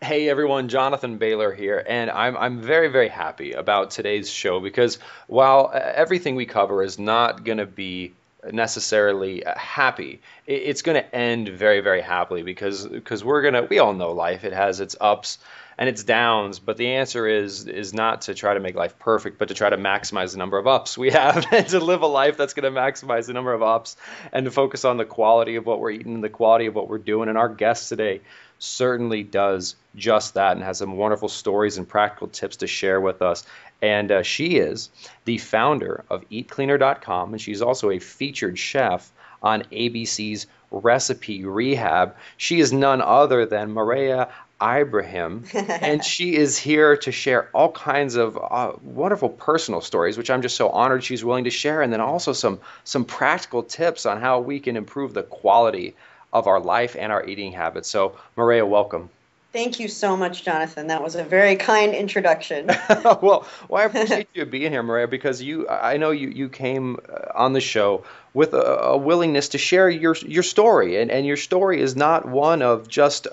Hey everyone, Jonathan Bailor here, and I'm very very happy about today's show because while everything we cover is not going to be necessarily happy, it's going to end very very happily because we all know life, it has its ups and its downs, but the answer is not to try to make life perfect, but to try to maximize the number of ups we have and to live a life that's going to maximize the number of ups and to focus on the quality of what we're eating, the quality of what we're doing. And our guest today certainly does just that and has some wonderful stories and practical tips to share with us. And she is the founder of EatCleaner.com, and she's also a featured chef on ABC's Recipe Rehab. She is none other than Mareya Ibrahim, and she is here to share all kinds of wonderful personal stories, which I'm just so honored she's willing to share, and then also some practical tips on how we can improve the quality of our life and our eating habits. So, Mareya, welcome. Thank you so much, Jonathan. That was a very kind introduction. I appreciate you being here, Mareya, because I know you came on the show with a willingness to share your story, and your story is not one of just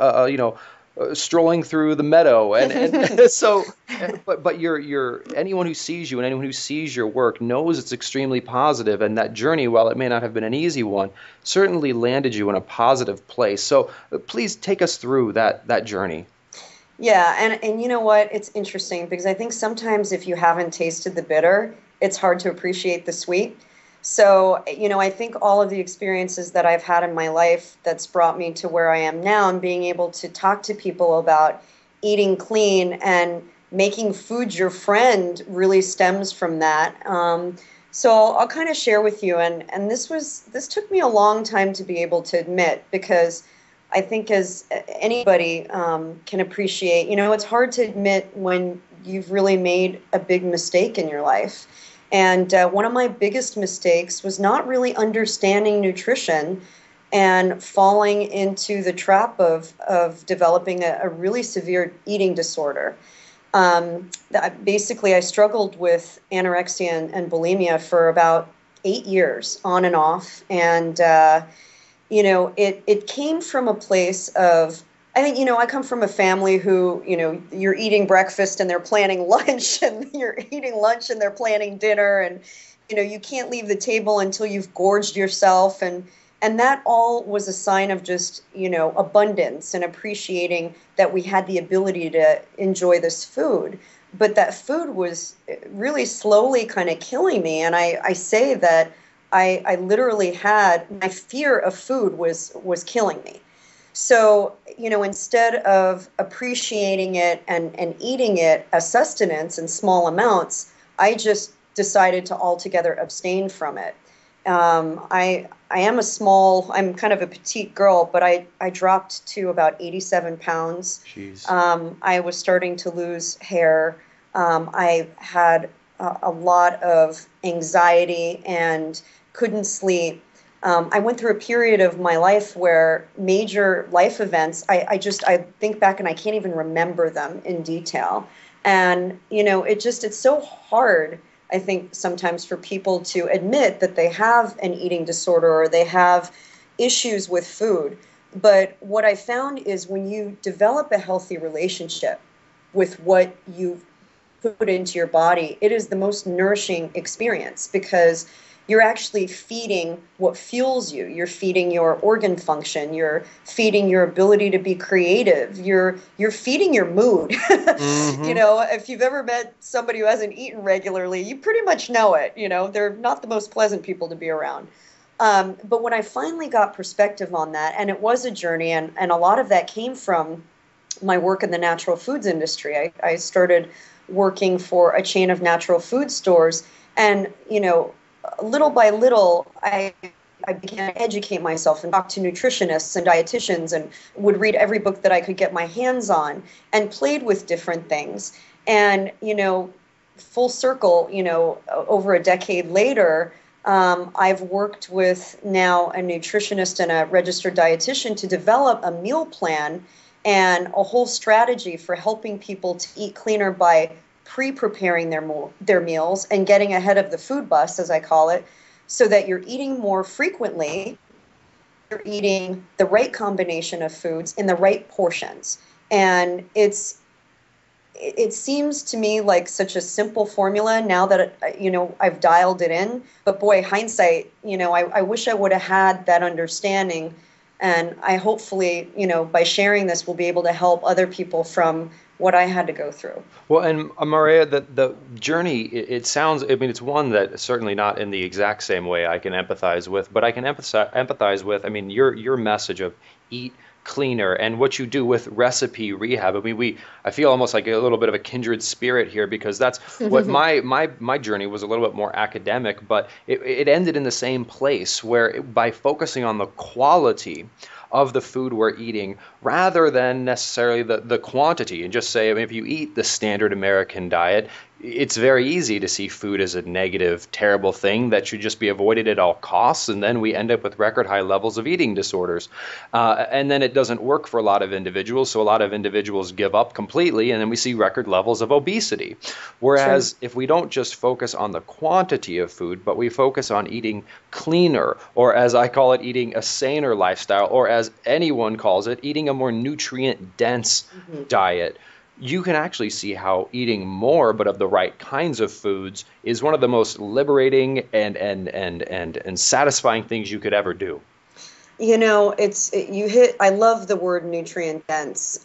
strolling through the meadow, and so, but you're anyone who sees you and anyone who sees your work knows it's extremely positive, and that journey, while it may not have been an easy one, certainly landed you in a positive place. So please take us through that journey. Yeah, and you know what? It's interesting because I think sometimes if you haven't tasted the bitter, it's hard to appreciate the sweet. So, I think all of the experiences that I've had in my life that's brought me to where I am now and being able to talk to people about eating clean and making food your friend really stems from that. So I'll kind of share with you, and this took me a long time to be able to admit because I think as anybody can appreciate, it's hard to admit when you've really made a big mistake in your life. And one of my biggest mistakes was not really understanding nutrition and falling into the trap of developing a really severe eating disorder. Basically, I struggled with anorexia and bulimia for about 8 years on and off. And it came from a place of, I think, I come from a family who, you're eating breakfast and they're planning lunch, and you're eating lunch and they're planning dinner, and, you can't leave the table until you've gorged yourself. And that all was a sign of just, abundance and appreciating that we had the ability to enjoy this food. But that food was really slowly kind of killing me. And I say that I literally had, my fear of food was killing me. So, instead of appreciating it and eating it as sustenance in small amounts, I just decided to altogether abstain from it. I'm kind of a petite girl, but I dropped to about 87 pounds. Jeez. I was starting to lose hair. I had a lot of anxiety and couldn't sleep. I went through a period of my life where major life events, I think back and I can't even remember them in detail. And, it's so hard, I think, sometimes for people to admit that they have an eating disorder or they have issues with food. But what I found is when you develop a healthy relationship with what you put into your body, it is the most nourishing experience because you're actually feeding what fuels you. You're feeding your organ function. You're feeding your ability to be creative. You're feeding your mood. Hmm. If you've ever met somebody who hasn't eaten regularly, you pretty much know it. They're not the most pleasant people to be around. But when I finally got perspective on that, and it was a journey, and a lot of that came from my work in the natural foods industry. I started working for a chain of natural food stores, and, little by little, I began to educate myself and talk to nutritionists and dietitians and would read every book that I could get my hands on and played with different things. And, full circle, over a decade later, I've worked with now a nutritionist and a registered dietitian to develop a meal plan and a whole strategy for helping people to eat cleaner by pre-preparing their meals and getting ahead of the food bus, as I call it, so that you're eating more frequently, you're eating the right combination of foods in the right portions. And it seems to me like such a simple formula now that I've dialed it in. But boy, hindsight, I wish I would have had that understanding. And I hopefully, by sharing this, will be able to help other people from what I had to go through. Well, and Mareya, the journey, it sounds, I mean, it's one that certainly not in the exact same way I can empathize with, but I can empathize with, I mean, your message of eat cleaner and what you do with recipe rehab. I mean, I feel almost like a little bit of a kindred spirit here because that's what my journey was a little bit more academic, but it ended in the same place where by focusing on the quality of the food we're eating rather than necessarily the quantity and just say, I mean, if you eat the standard American diet, it's very easy to see food as a negative, terrible thing that should just be avoided at all costs. And then we end up with record high levels of eating disorders. And then it doesn't work for a lot of individuals. So a lot of individuals give up completely. And then we see record levels of obesity. Whereas if we don't just focus on the quantity of food, but we focus on eating cleaner, or as I call it, eating a saner lifestyle, or as anyone calls it, eating a more nutrient dense diet, you can actually see how eating more, but of the right kinds of foods, is one of the most liberating and satisfying things you could ever do. I love the word nutrient dense,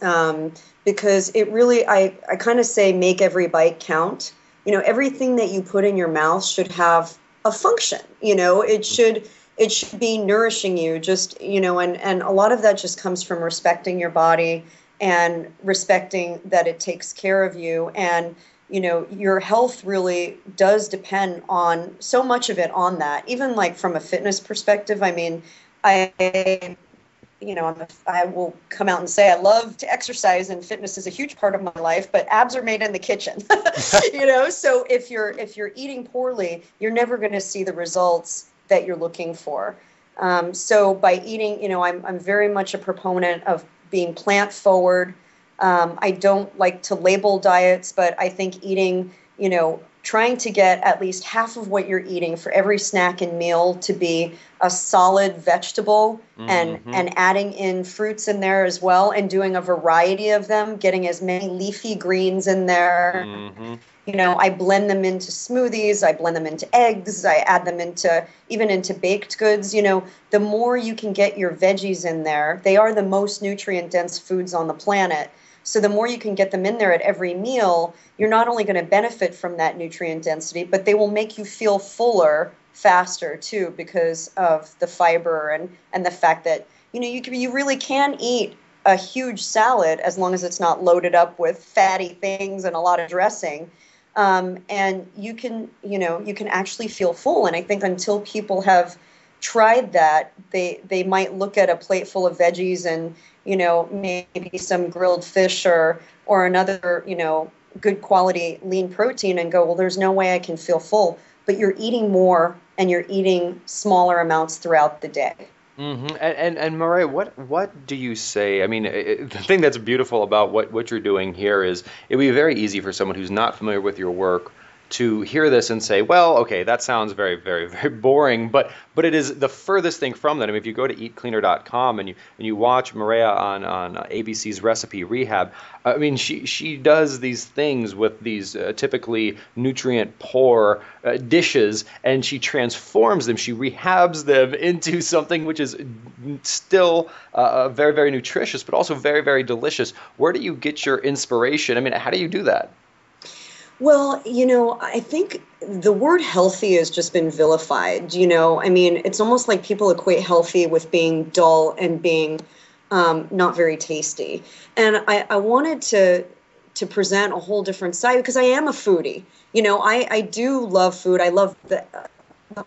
because it really, I kind of say make every bite count. Everything that you put in your mouth should have a function. It should be nourishing you, and a lot of that just comes from respecting your body and respecting that it takes care of you. And, your health really does depend on so much of it on that. Even like from a fitness perspective, I mean, I will come out and say I love to exercise and fitness is a huge part of my life, but abs are made in the kitchen. So if you're eating poorly, you're never going to see the results that you're looking for. So by eating, I'm very much a proponent of being plant forward. I don't like to label diets, but I think eating, trying to get at least half of what you're eating for every snack and meal to be a solid vegetable, and adding in fruits in there as well, and doing a variety of them, getting as many leafy greens in there. I blend them into smoothies, I blend them into eggs, I add them even into baked goods. The more you can get your veggies in there, they are the most nutrient dense foods on the planet. So the more you can get them in there at every meal, you're not only going to benefit from that nutrient density, but they will make you feel fuller faster too, because of the fiber and the fact that, you really can eat a huge salad as long as it's not loaded up with fatty things and a lot of dressing. And you can actually feel full. And I think until people have tried that, they might look at a plate full of veggies and, maybe some grilled fish or another, good quality lean protein and go, well, there's no way I can feel full. But you're eating more and you're eating smaller amounts throughout the day. And Mareya, what do you say? I mean, the thing that's beautiful about what you're doing here is it would be very easy for someone who's not familiar with your work to hear this and say, well, okay, that sounds very, very, very boring, but it is the furthest thing from that. I mean, if you go to eatcleaner.com and you watch Mareya on ABC's Recipe Rehab, I mean, she does these things with these typically nutrient poor dishes, and she transforms them, she rehabs them into something which is still very, very nutritious, but also very, very delicious. Where do you get your inspiration? I mean, how do you do that? Well, I think the word healthy has just been vilified. I mean, it's almost like people equate healthy with being dull and being not very tasty. And I wanted to present a whole different side because I am a foodie. I do love food. I love the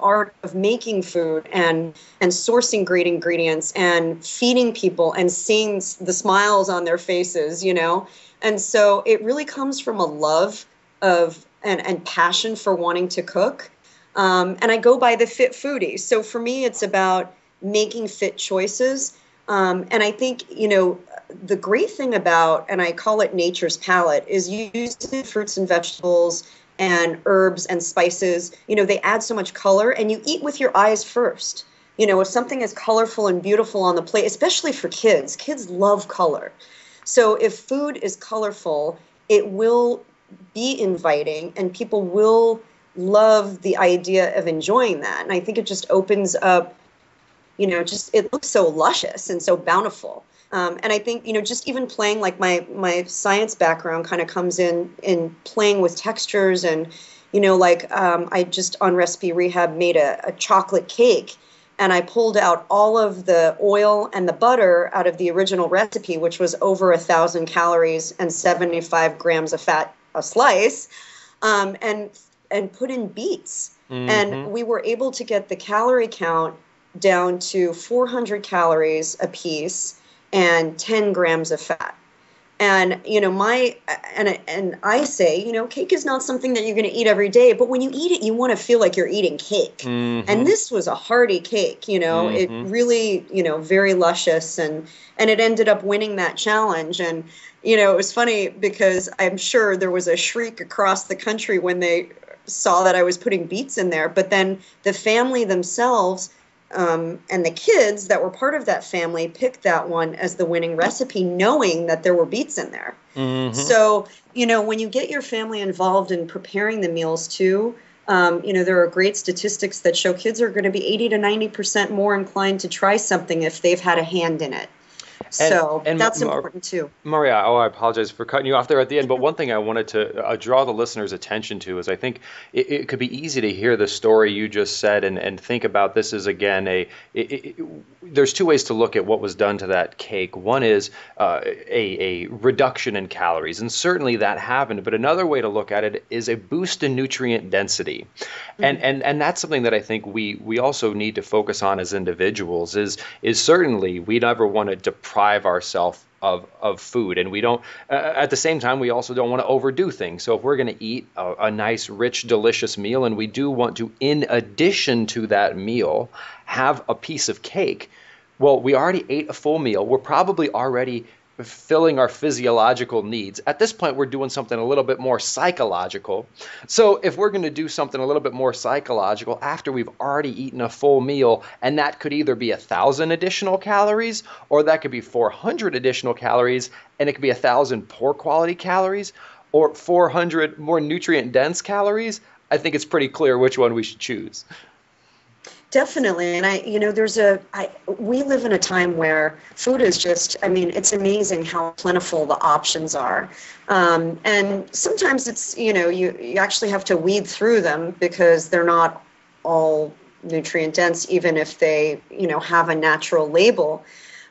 art of making food and sourcing great ingredients and feeding people and seeing the smiles on their faces, And so it really comes from a love of and passion for wanting to cook. And I go by the fit foodie. So for me, it's about making fit choices. And I think, the great thing about, and I call it nature's palette, is using fruits and vegetables and herbs and spices. They add so much color, and you eat with your eyes first. If something is colorful and beautiful on the plate, especially for kids love color. So if food is colorful, it will be inviting and people will love the idea of enjoying that. And I think it just opens up, just it looks so luscious and so bountiful. And I think, just even playing, like my science background kind of comes in playing with textures and, I just on Recipe Rehab made a chocolate cake, and I pulled out all of the oil and the butter out of the original recipe, which was over 1,000 calories and 75 grams of fat a slice, and put in beets. Mm-hmm. And we were able to get the calorie count down to 400 calories a piece and 10 grams of fat. And, I say, cake is not something that you're going to eat every day, but when you eat it, you want to feel like you're eating cake. Mm-hmm. And this was a hearty cake, Mm-hmm. it really, very luscious, and it ended up winning that challenge. And, it was funny because I'm sure there was a shriek across the country when they saw that I was putting beets in there, but then the family themselves and the kids that were part of that family picked that one as the winning recipe, knowing that there were beets in there. Mm-hmm. So, when you get your family involved in preparing the meals too, there are great statistics that show kids are going to be 80 to 90% more inclined to try something if they've had a hand in it. So that's important too. Mareya, I apologize for cutting you off there at the end, but one thing I wanted to draw the listeners' attention to is I think it could be easy to hear the story you just said and think about this as, again, there's two ways to look at what was done to that cake. One is a reduction in calories, and certainly that happened, but another way to look at it is a boost in nutrient density. Mm-hmm. And that's something that I think we also need to focus on as individuals is certainly we never want to deprive ourselves of food, and we don't at the same time we also don't want to overdo things. So if we're going to eat a nice, rich, delicious meal, and we do want to, in addition to that meal, have a piece of cake, well, we already ate a full meal. We're probably already filling our physiological needs. At this point, we're doing something a little bit more psychological. So if we're going to do something a little bit more psychological after we've already eaten a full meal, and that could either be 1,000 additional calories, or that could be 400 additional calories, and it could be 1,000 poor quality calories, or 400 more nutrient dense calories, I think it's pretty clear which one we should choose. Definitely. And we live in a time where food is just, it's amazing how plentiful the options are. And sometimes it's, you actually have to weed through them because they're not all nutrient dense, even if they, have a natural label.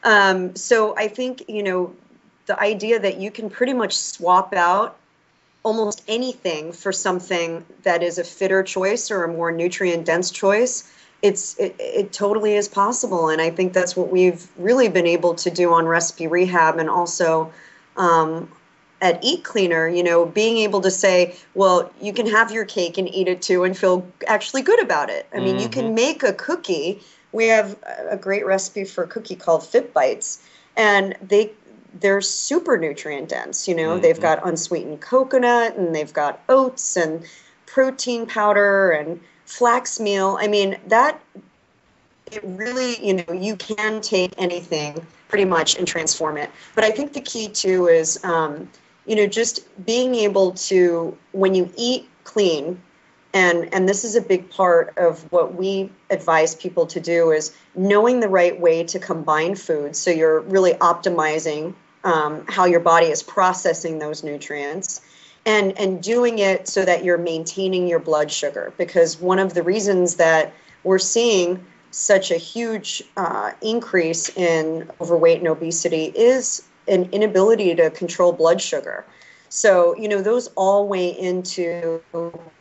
So I think, the idea that you can pretty much swap out almost anything for something that is a fitter choice or a more nutrient dense choice, it totally is possible. And I think that's what we've really been able to do on Recipe Rehab, and also at Eat Cleaner, being able to say, well, you can have your cake and eat it too and feel actually good about it. You can make a cookie. We have a great recipe for a cookie called Fit Bites, and they're super nutrient dense. They've got unsweetened coconut, and they've got oats and protein powder and flax meal. That it really, you can take anything pretty much and transform it. But I think the key too is, just being able to, when you eat clean, and this is a big part of what we advise people to do, is knowing the right way to combine foods. So you're really optimizing how your body is processing those nutrients. And doing it so that you're maintaining your blood sugar, because one of the reasons that we're seeing such a huge increase in overweight and obesity is an inability to control blood sugar. So, those all weigh into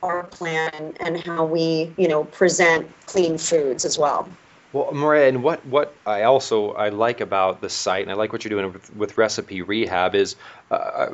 our plan and how we, present clean foods as well. Well, Mareya, and what I like about the site, and I like what you're doing with Recipe Rehab, is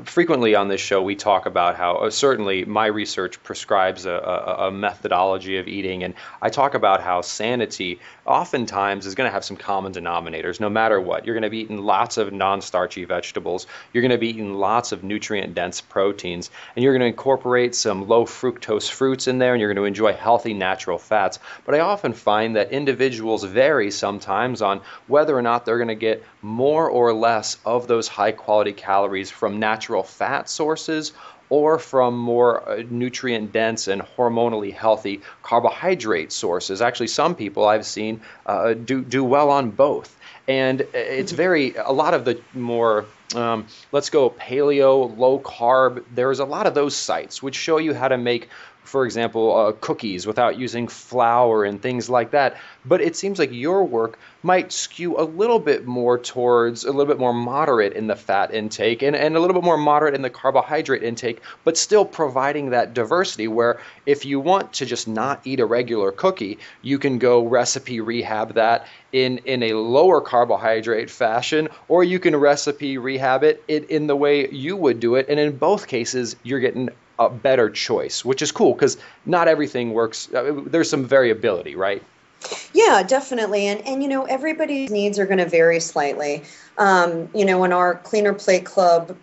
frequently on this show we talk about how certainly my research prescribes a methodology of eating, and I talk about how sanity oftentimes is going to have some common denominators no matter what. You're going to be eating lots of non-starchy vegetables, you're going to be eating lots of nutrient-dense proteins, and you're going to incorporate some low-fructose fruits in there, and you're going to enjoy healthy natural fats. But I often find that individuals vary sometimes on whether or not they're going to get more or less of those high quality calories from natural fat sources or from more nutrient dense and hormonally healthy carbohydrate sources. Actually, some people I've seen do well on both. And it's a lot of the more, let's go paleo, low carb, there's a lot of those sites which show you how to make, for example, cookies without using flour and things like that. But it seems like your work might skew a little bit more towards a little bit more moderate in the fat intake and a little bit more moderate in the carbohydrate intake, but still providing that diversity where if you want to just not eat a regular cookie, you can go recipe rehab that in a lower carbohydrate fashion, or you can recipe rehab it in the way you would do it. And in both cases, you're getting a better choice, which is cool because not everything works. There's some variability, right? Yeah, definitely. And everybody's needs are going to vary slightly. In our Cleaner Plate Club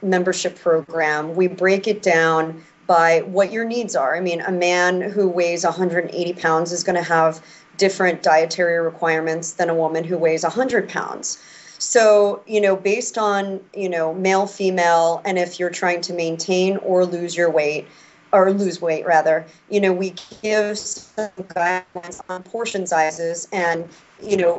membership program, we break it down by what your needs are. I mean, a man who weighs 180 pounds is going to have different dietary requirements than a woman who weighs 100 pounds. So, based on, male, female, and if you're trying to maintain or lose your weight, or lose weight rather, we give some guidelines on portion sizes and,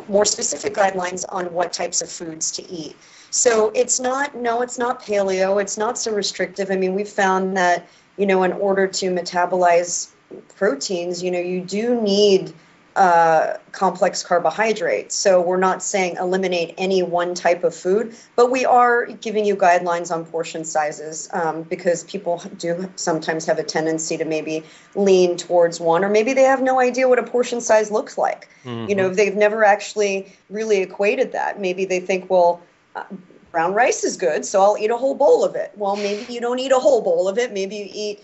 more specific guidelines on what types of foods to eat. So it's not paleo, it's not so restrictive. I mean, we've found that, in order to metabolize proteins, you do need complex carbohydrates. So we're not saying eliminate any one type of food, but we are giving you guidelines on portion sizes because people do sometimes have a tendency to maybe lean towards one, or maybe they have no idea what a portion size looks like. They've never actually really equated that. Maybe they think, well, brown rice is good, so I'll eat a whole bowl of it. Well, maybe you don't eat a whole bowl of it. Maybe you eat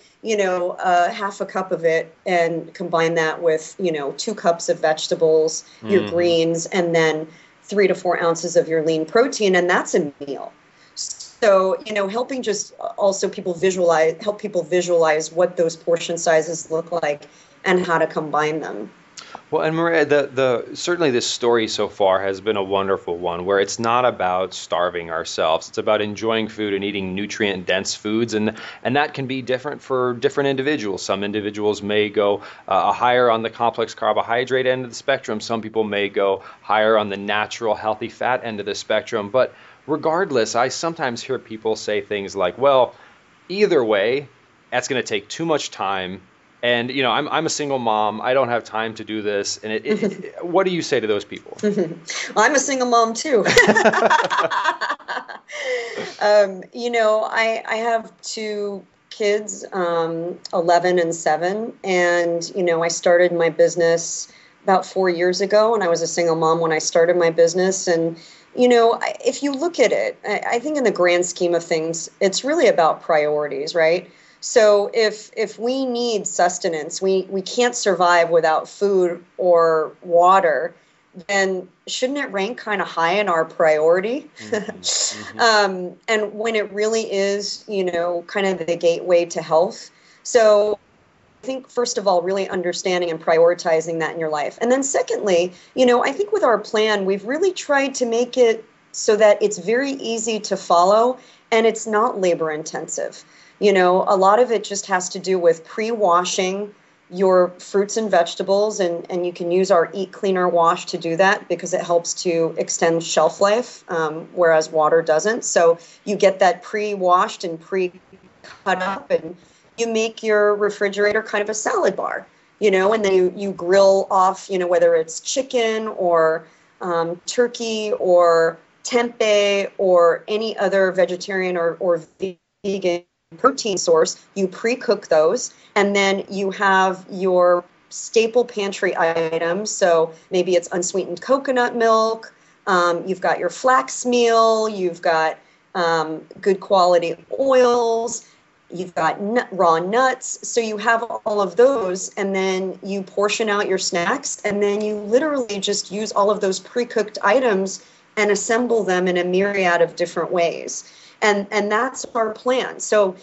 half a cup of it and combine that with, 2 cups of vegetables, your greens, and then 3 to 4 ounces of your lean protein, and that's a meal. So, helping just also help people visualize what those portion sizes look like and how to combine them. Well, and Mareya, certainly this story so far has been a wonderful one where it's not about starving ourselves. It's about enjoying food and eating nutrient-dense foods, and that can be different for different individuals. Some individuals may go higher on the complex carbohydrate end of the spectrum. Some people may go higher on the natural, healthy fat end of the spectrum. But regardless, I sometimes hear people say things like, well, either way, that's going to take too much time. And, I'm a single mom. I don't have time to do this. And what do you say to those people? I'm a single mom, too. I have 2 kids, 11 and 7. And, I started my business about 4 years ago, and I was a single mom when I started my business. And, if you look at it, I think in the grand scheme of things, it's really about priorities, right? So if we need sustenance, we can't survive without food or water, then shouldn't it rank kind of high in our priority? And when it really is, kind of the gateway to health. So I think, first of all, really understanding and prioritizing that in your life. And then secondly, I think with our plan, we've really tried to make it so that it's very easy to follow and it's not labor intensive. A lot of it just has to do with pre-washing your fruits and vegetables, and you can use our Eat Cleaner wash to do that because it helps to extend shelf life, whereas water doesn't. So you get that pre-washed and pre-cut up, and you make your refrigerator kind of a salad bar, and then you grill off, whether it's chicken or turkey or tempeh or any other vegetarian or vegan protein source. You pre-cook those, and then you have your staple pantry items. So maybe it's unsweetened coconut milk, you've got your flax meal, you've got good quality oils, you've got raw nuts. So you have all of those, and then you portion out your snacks, and then you literally just use all of those pre-cooked items and assemble them in a myriad of different ways. And that's our plan. So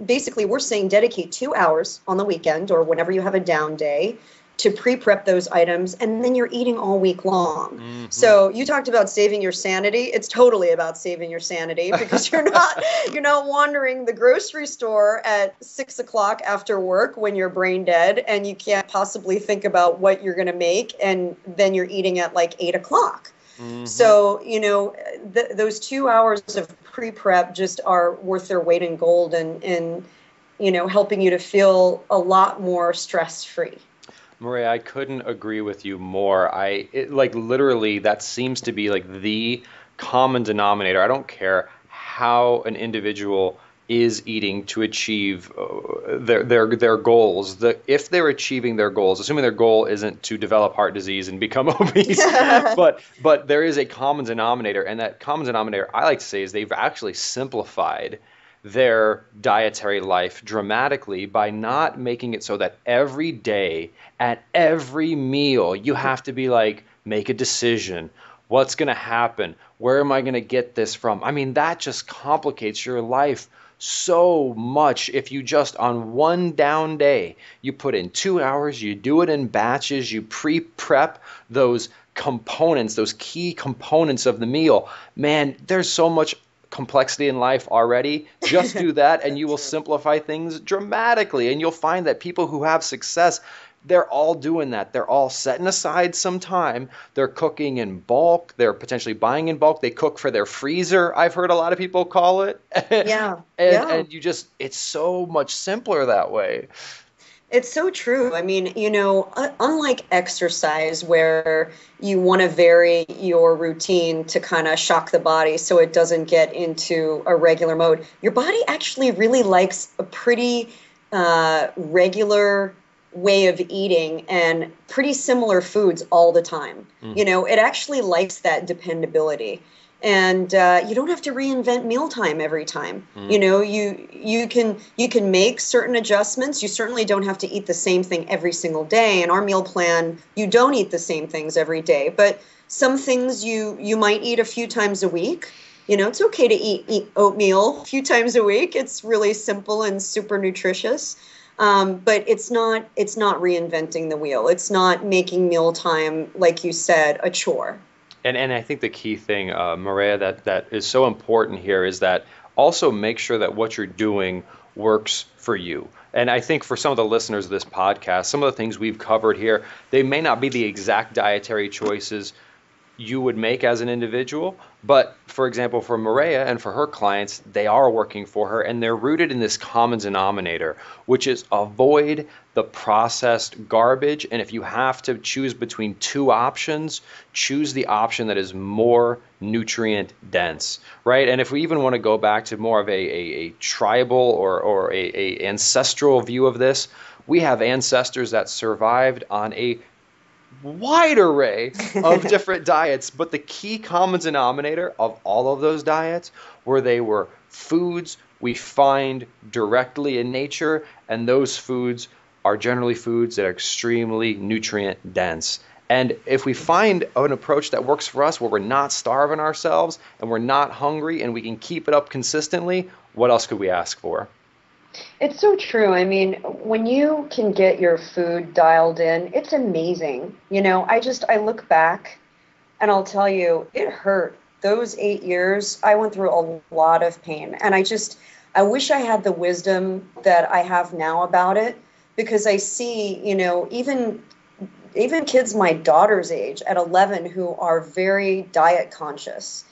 basically, we're saying dedicate 2 hours on the weekend or whenever you have a down day to pre-prep those items, and then you're eating all week long. Mm-hmm. So you talked about saving your sanity. It's totally about saving your sanity, because you're not wandering the grocery store at 6 o'clock after work when you're brain dead and you can't possibly think about what you're going to make, and then you're eating at like 8 o'clock. Mm-hmm. So, those 2 hours of pre-prep just are worth their weight in gold, and helping you to feel a lot more stress-free. Mareya, I couldn't agree with you more. Literally, that seems to be like the common denominator. I don't care how an individual is eating to achieve their goals. If they're achieving their goals, assuming their goal isn't to develop heart disease and become obese, but there is a common denominator, and that common denominator, I like to say, is they've actually simplified their dietary life dramatically by not making it so that every day at every meal you have to be like, make a decision. What's going to happen? Where am I going to get this from? I mean, that just complicates your life so much. If you just on one down day, you put in 2 hours, you do it in batches, you pre-prep those components, those key components of the meal. Man, there's so much complexity in life already. Just do that and you will simplify things dramatically. And you'll find that people who have success, they're all doing that. They're all setting aside some time. They're cooking in bulk. They're potentially buying in bulk. They cook for their freezer, I've heard a lot of people call it. Yeah. And it's so much simpler that way. It's so true. I mean, unlike exercise where you want to vary your routine to kind of shock the body so it doesn't get into a regular mode, your body actually really likes a pretty regular way of eating and pretty similar foods all the time. It actually likes that dependability. And you don't have to reinvent mealtime every time. You can make certain adjustments. You certainly don't have to eat the same thing every single day. In our meal plan, you don't eat the same things every day, but some things you might eat a few times a week. It's okay to eat oatmeal a few times a week. It's really simple and super nutritious. But it's not reinventing the wheel. It's not making mealtime, like you said, a chore. And I think the key thing, Mareya, that is so important here is that also make sure that what you're doing works for you. And I think for some of the listeners of this podcast, some of the things we've covered here, they may not be the exact dietary choices you would make as an individual, but for example, for Mareya and for her clients, they are working for her, and they're rooted in this common denominator, which is avoid the processed garbage. And if you have to choose between two options, choose the option that is more nutrient dense, right? And if we even want to go back to more of a tribal or a ancestral view of this, we have ancestors that survived on a wide array of different diets, but the key common denominator of all of those diets they were foods we find directly in nature, and those foods are generally foods that are extremely nutrient dense. And if we find an approach that works for us where we're not starving ourselves and we're not hungry and we can keep it up consistently, what else could we ask for? It's so true. I mean, when you can get your food dialed in, it's amazing. I look back and I'll tell you, it hurt. Those 8 years, I went through a lot of pain. And I wish I had the wisdom that I have now about it, because I see, even kids my daughter's age at 11 who are very diet conscious.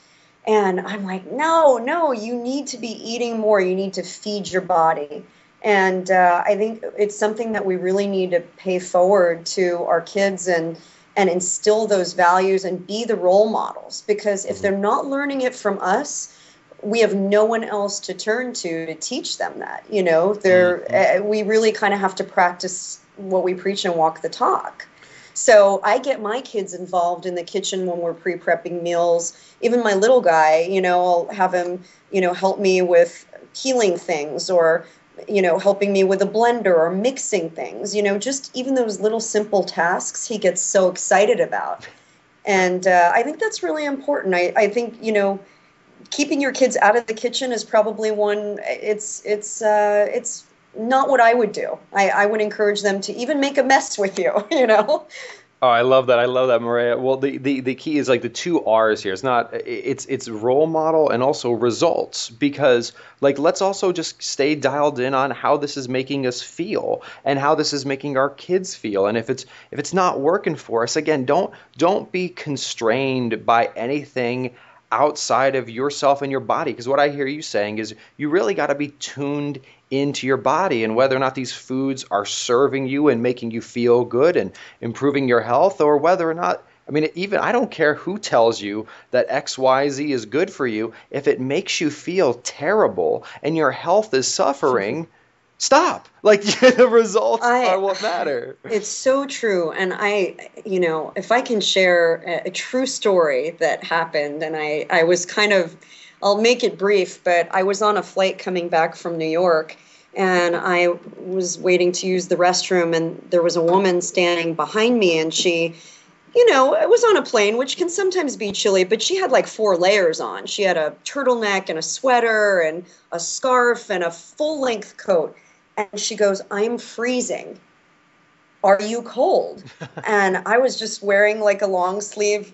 And I'm like, no, you need to be eating more. You need to feed your body. And I think it's something that we really need to pay forward to our kids and instill those values and be the role models. Because if they're not learning it from us, we have no one else to turn to teach them that. We really kind of have to practice what we preach and walk the talk. So I get my kids involved in the kitchen when we're pre-prepping meals. Even my little guy, I'll have him, help me with peeling things or, helping me with a blender or mixing things, just even those little simple tasks he gets so excited about. And I think that's really important. I think, keeping your kids out of the kitchen is probably one. It's not what I would do. I would encourage them to even make a mess with you, you know? Oh, I love that. I love that, Mareya. Well, the key is like the two R's here. It's role model and also results, because like let's also just stay dialed in on how this is making us feel and how this is making our kids feel. And if it's not working for us, again, don't be constrained by anything outside of yourself and your body. Because what I hear you saying is you really got to be tuned into your body and whether or not these foods are serving you and making you feel good and improving your health, or whether or not, I mean, even I don't care who tells you that XYZ is good for you. If it makes you feel terrible and your health is suffering, stop. Like the results are I what matter. It's so true. And if I can share a true story that happened, and I was I'll make it brief, but I was on a flight coming back from New York, and I was waiting to use the restroom, and there was a woman standing behind me, and she, it was on a plane, which can sometimes be chilly, but she had like 4 layers on. She had a turtleneck and a sweater and a scarf and a full-length coat. And she goes, "I'm freezing. Are you cold?" And I was just wearing like a long sleeve,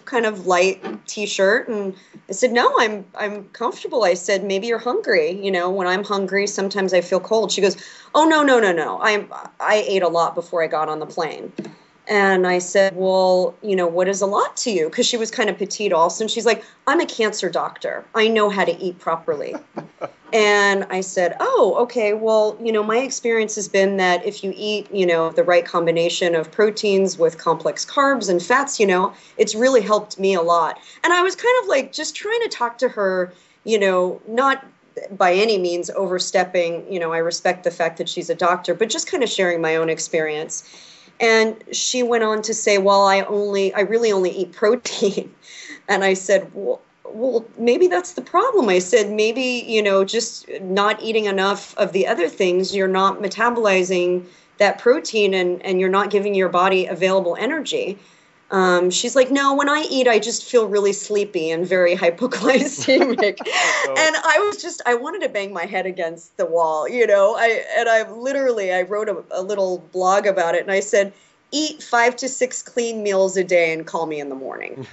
kind of light t-shirt. And I said, "No, I'm comfortable." I said, "Maybe you're hungry. When I'm hungry, sometimes I feel cold." She goes, "Oh, no, no, no, no. I ate a lot before I got on the plane." And I said, "Well, what is a lot to you?" Because she was kind of petite also. And she's like, "I'm a cancer doctor. I know how to eat properly." And I said, "Oh, okay. Well, my experience has been that if you eat, the right combination of proteins with complex carbs and fats, it's really helped me a lot." And I was kind of like just trying to talk to her, not by any means overstepping. I respect the fact that she's a doctor, but just kind of sharing my own experience. And she went on to say, "Well, I really only eat protein." And I said, well, maybe that's the problem. I said, maybe, just not eating enough of the other things, you're not metabolizing that protein and you're not giving your body available energy. She's like, "No, when I eat, I just feel really sleepy and very hypoglycemic." And I wanted to bang my head against the wall, I wrote a little blog about it, and I said, "Eat 5 to 6 clean meals a day and call me in the morning."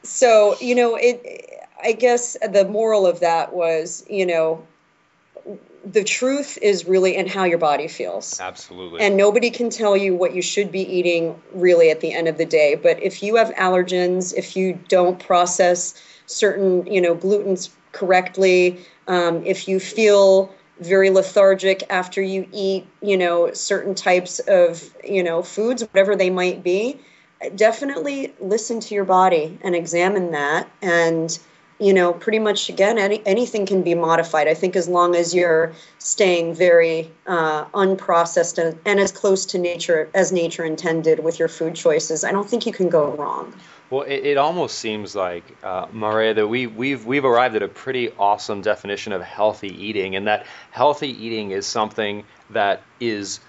So, I guess the moral of that was, the truth is really in how your body feels. Absolutely. And nobody can tell you what you should be eating really at the end of the day. But if you have allergens, if you don't process certain, glutens correctly, if you feel very lethargic after you eat, certain types of, foods, whatever they might be, definitely listen to your body and examine that. And, pretty much, again, anything can be modified. I think as long as you're staying very unprocessed and as close to nature as nature intended with your food choices, I don't think you can go wrong. Well, it almost seems like, Mareya, that we've arrived at a pretty awesome definition of healthy eating, and that healthy eating is something that is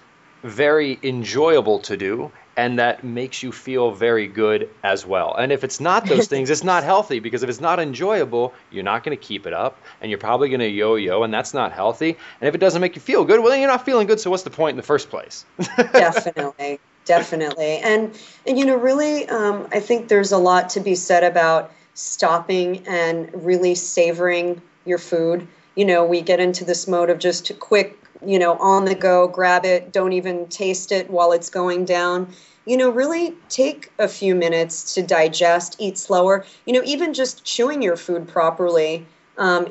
very enjoyable to do and that makes you feel very good as well. And if it's not those things, it's not healthy, because if it's not enjoyable, you're not going to keep it up, and you're probably going to yo-yo, and that's not healthy. And if it doesn't make you feel good, well, then you're not feeling good, so what's the point in the first place? Definitely. Definitely. And really, I think there's a lot to be said about stopping and really savoring your food. We get into this mode of just quick, on the go, grab it, don't even taste it while it's going down. Really take a few minutes to digest, eat slower. Even just chewing your food properly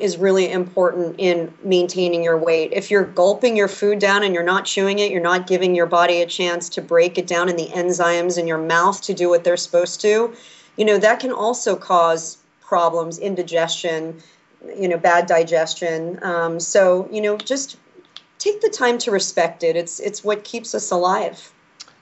is really important in maintaining your weight. If you're gulping your food down and you're not chewing it, you're not giving your body a chance to break it down in the enzymes in your mouth to do what they're supposed to, that can also cause problems, indigestion, bad digestion. So, just take the time to respect it. It's what keeps us alive.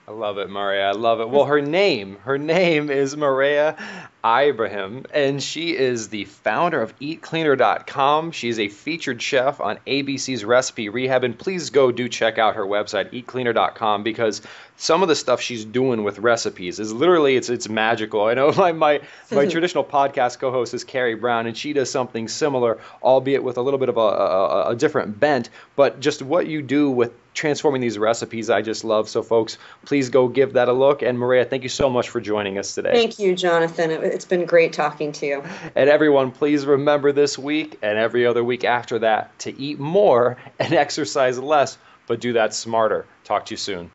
I love it, Mareya. I love it. Well, her name is Mareya Ibrahim, and she is the founder of EatCleaner.com. She's a featured chef on ABC's Recipe Rehab, and please go do check out her website, EatCleaner.com, because some of the stuff she's doing with recipes is literally it's magical. I know my traditional podcast co-host is Carrie Brown, and she does something similar, albeit with a little bit of a different bent. But just what you do with transforming these recipes, I just love. So folks, please go give that a look. And Mareya, thank you so much for joining us today. Thank you, Jonathan. It's been great talking to you. And everyone, please remember this week and every other week after that to eat more and exercise less, but do that smarter. Talk to you soon.